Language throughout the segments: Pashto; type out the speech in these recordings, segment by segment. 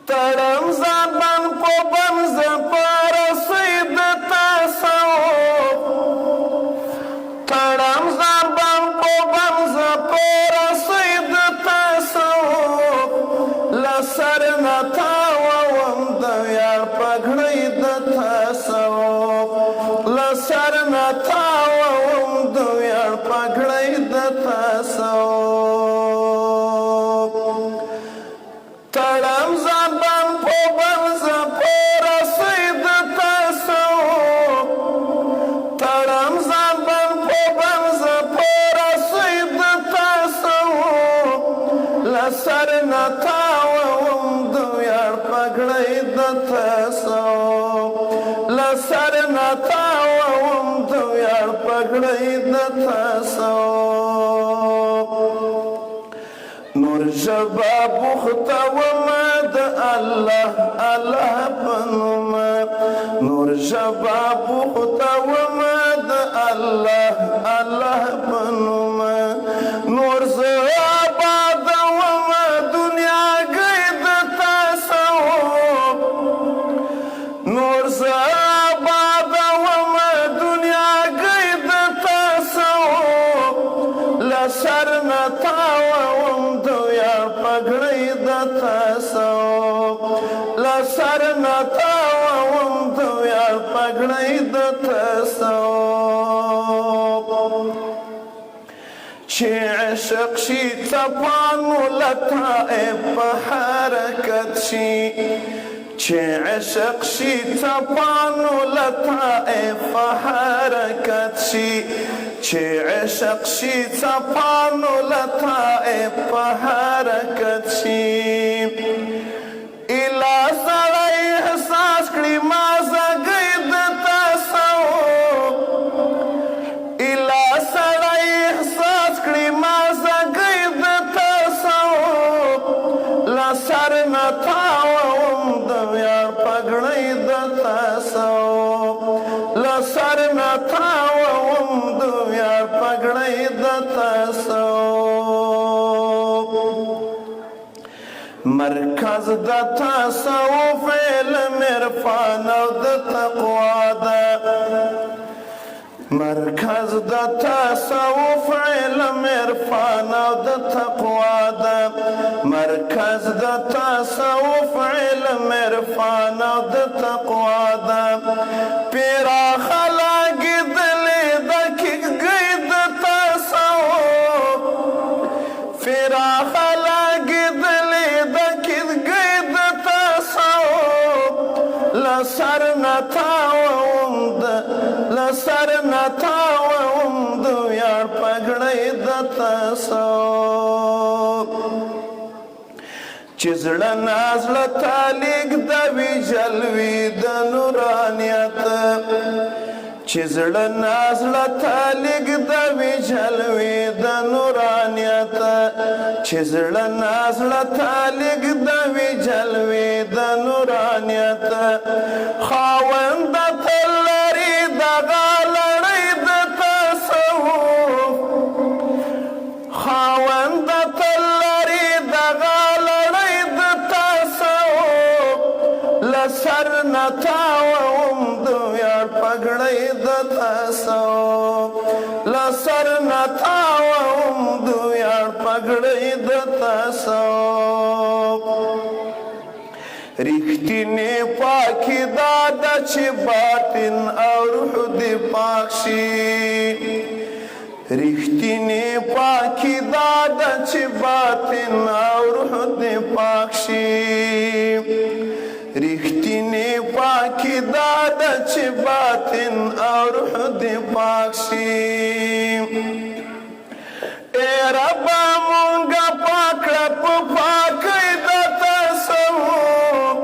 تړم ځان بند په بند زه په رسۍ د تصوف تړم ځان بند په بند زه په رسۍ د تصوف له سر نه تاووم د ویاړ پګړۍ د تصوف له سر نه تاووم د ویاړ پګړۍ د تصوف تړم ځان بند په بند زه په رسۍ د تصوف تړم ځان بند په بند زه په رسۍ د تصوف له سر نه تاووم د ویاړ پګړۍ د تصوف له سر نه تاووم د ویاړ پګړۍ د تصوف نور ژبه بوخته ومه د الله الله په نومه نور ژبه بوخته ومه د الله الله په نومه نور زه آبادومه دنیاګۍ د تصوف نور زه آبادومه دنیاګۍ د تصوف له سر نه تاووم د ویاړ پګړۍ د تصوف له سر نه تاووم د ویاړ پګړۍ د تصوف چې عشق شي څپانو له طائف په حرکت شي چې عشق شي څپانو له طائف په حرکت شي چې عشق شي څپانو له طائف په حرکت شي اله سړی احساس کړي مازګۍ د تصوف اله سړی احساس کړي مازګۍ د تصوف له سر نه تاووم د ویاړ پګړۍ د تصوف له سر نه تاووم د ویاړ پګړۍ د تصوف مرکز د تصوف علم عرفان او د تقوا ده مرکز د تصوف علم عرفان او د تقوا ده مرکز د تصوف علم عرفان او د تقوا ده پراخه لګېدلې د کیږدۍ د تصوف پراخه لګېدلې د کیږدۍ د تصوف له سر نه تاووم له سر نه تاووم د ویاړ پګړۍ د تصوف چې زړه نه زړه ته لېږدوي جلوې د نورانیت چې زړه نه زړه ته لېږدوي جلوې د نورانیت چې زړه نه زړه ته لېږدوي جلوې د نورانیت خاوند تل لري دغه لړۍ د تصوف خاوند تل لري دغه لړۍ د تصوف له سر نه تاووم د ویاړ پګړۍ د تصوف له سر نه تاووم د ویاړ پګړۍ د تصوف رښتینې پاکي دا ده چې باطن او روح دې پاک شي رښتینې پاکي دا ده چې باطن او روح دې پاک شي رښتینې پاکي دا ده چې باطن او روح دې پاک شي اے رب مونږه پاک کړه په پاکۍ د تصوف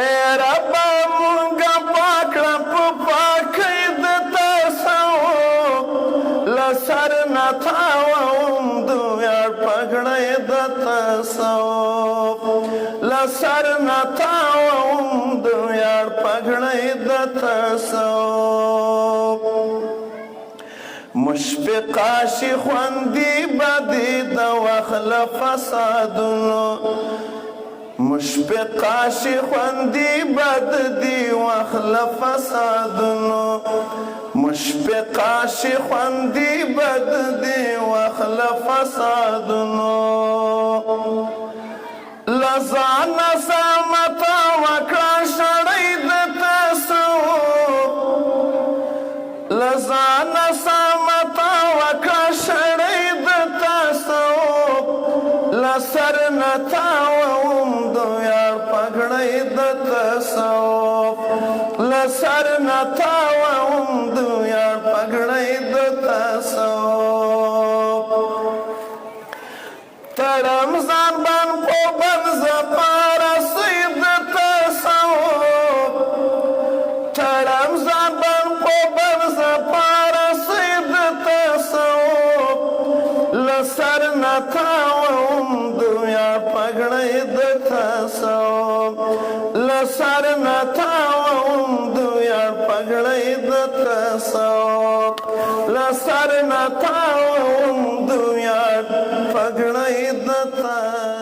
اے رب مونږه پاک کړه په پاکۍ د تصوف له سر نه تاووم د ویاړ پګړۍ د تصوف له سر نه تاووم د ویاړ پګړۍ د تصوف مشفق عاشق خوندي بدي د وخل فسادونو مشفقه شي خوندي بد دي واخله فسادونو مشفقه شي خوندي بد دي واخله فسادونو لزان سامتا وکړه شړۍ د تصوف لزان سامتا وکړه شړۍ د تصوف لسر نتاوم دو یار پګړۍ د تصوف لسر نتاوم دو یار پګړۍ د تصوف تړم ځان بن په بن زپاره سید تصوف تړم ځان بن په بن زپاره سید تصوف لسر نتاوم دنیا پګړۍ د تصوف لسر نتاوم دنیا پګړۍ د تصوف لسر نتاوم دنیا پګړۍ د تصوف